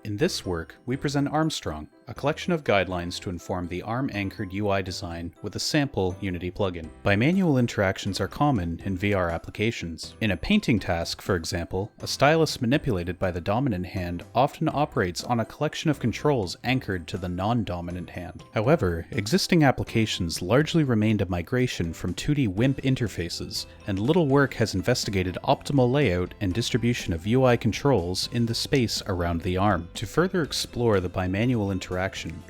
In this work, we present Armstrong, a collection of guidelines to inform the ARM-anchored UI design with a sample Unity plugin. Bimanual interactions are common in VR applications. In a painting task, for example, a stylus manipulated by the dominant hand often operates on a collection of controls anchored to the non-dominant hand. However, existing applications largely remained a migration from 2D WIMP interfaces, and little work has investigated optimal layout and distribution of UI controls in the space around the arm. To further explore the bimanual interaction,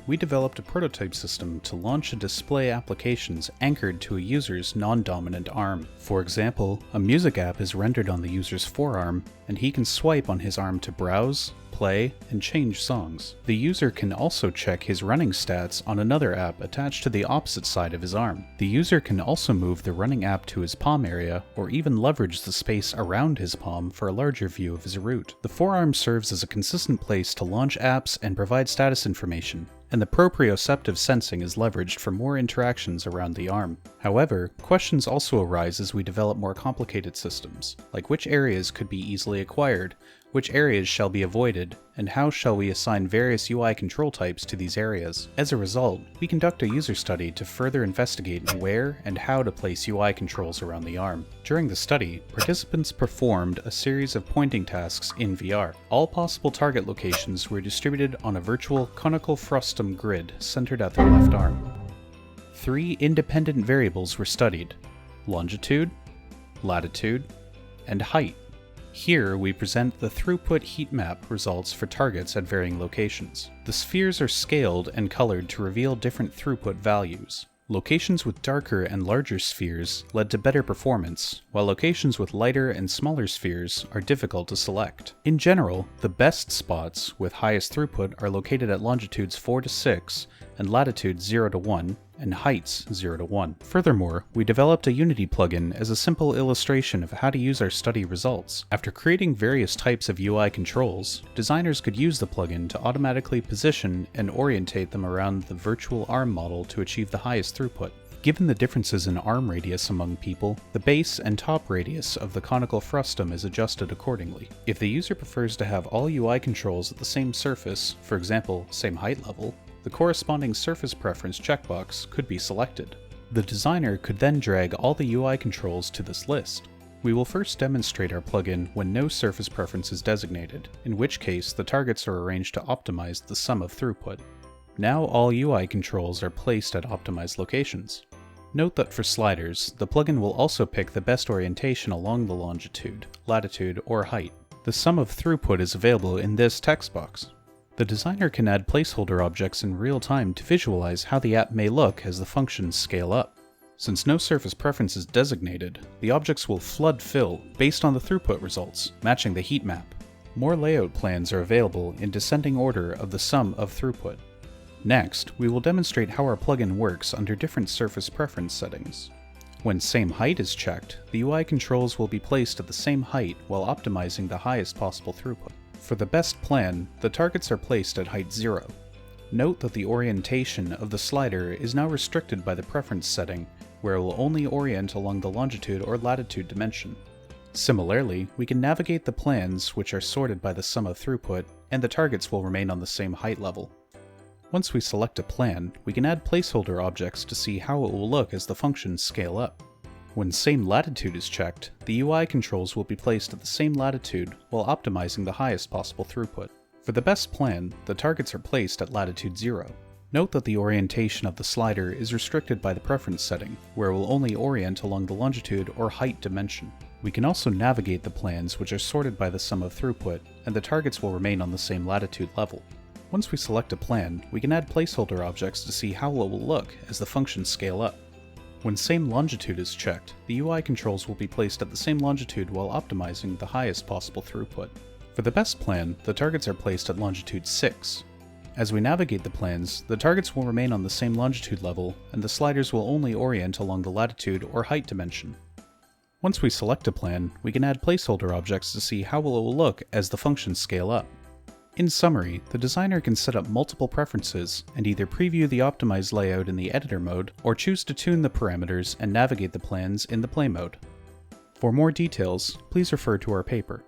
we developed a prototype system to launch and display applications anchored to a user's non-dominant arm. For example, a music app is rendered on the user's forearm, and he can swipe on his arm to browse, play, and change songs. The user can also check his running stats on another app attached to the opposite side of his arm. The user can also move the running app to his palm area, or even leverage the space around his palm for a larger view of his route. The forearm serves as a consistent place to launch apps and provide status information, and the proprioceptive sensing is leveraged for more interactions around the arm. However, questions also arise as we develop more complicated systems, like which areas could be easily acquired, which areas shall be avoided, and how shall we assign various UI control types to these areas. As a result, we conduct a user study to further investigate where and how to place UI controls around the arm. During the study, participants performed a series of pointing tasks in VR. All possible target locations were distributed on a virtual conical frustum grid centered at their left arm. 3 independent variables were studied: longitude, latitude, and height. Here we present the throughput heat map results for targets at varying locations. The spheres are scaled and colored to reveal different throughput values. Locations with darker and larger spheres led to better performance, while locations with lighter and smaller spheres are difficult to select. In general, the best spots with highest throughput are located at longitudes 4 to 6 and latitudes 0 to 1, and heights 0 to 1. Furthermore, we developed a Unity plugin as a simple illustration of how to use our study results. After creating various types of UI controls, designers could use the plugin to automatically position and orientate them around the virtual arm model to achieve the highest throughput. Given the differences in arm radius among people, the base and top radius of the conical frustum is adjusted accordingly. If the user prefers to have all UI controls at the same surface, for example, same height level, the corresponding surface preference checkbox could be selected. The designer could then drag all the UI controls to this list. We will first demonstrate our plugin when no surface preference is designated, in which case the targets are arranged to optimize the sum of throughput. Now all UI controls are placed at optimized locations. Note that for sliders, the plugin will also pick the best orientation along the longitude, latitude, or height. The sum of throughput is available in this text box. The designer can add placeholder objects in real time to visualize how the app may look as the functions scale up. Since no surface preference is designated, the objects will flood fill based on the throughput results, matching the heat map. More layout plans are available in descending order of the sum of throughput. Next, we will demonstrate how our plugin works under different surface preference settings. When same height is checked, the UI controls will be placed at the same height while optimizing the highest possible throughput. For the best plan, the targets are placed at height 0. Note that the orientation of the slider is now restricted by the preference setting, where it will only orient along the longitude or latitude dimension. Similarly, we can navigate the plans which are sorted by the sum of throughput, and the targets will remain on the same height level. Once we select a plan, we can add placeholder objects to see how it will look as the functions scale up. When same latitude is checked, the UI controls will be placed at the same latitude while optimizing the highest possible throughput. For the best plan, the targets are placed at latitude 0. Note that the orientation of the slider is restricted by the preference setting, where it will only orient along the longitude or height dimension. We can also navigate the plans which are sorted by the sum of throughput, and the targets will remain on the same latitude level. Once we select a plan, we can add placeholder objects to see how it will look as the functions scale up. When same longitude is checked, the UI controls will be placed at the same longitude while optimizing the highest possible throughput. For the best plan, the targets are placed at longitude 6. As we navigate the plans, the targets will remain on the same longitude level, and the sliders will only orient along the latitude or height dimension. Once we select a plan, we can add placeholder objects to see how it will look as the functions scale up. In summary, the designer can set up multiple preferences and either preview the optimized layout in the editor mode or choose to tune the parameters and navigate the plans in the play mode. For more details, please refer to our paper.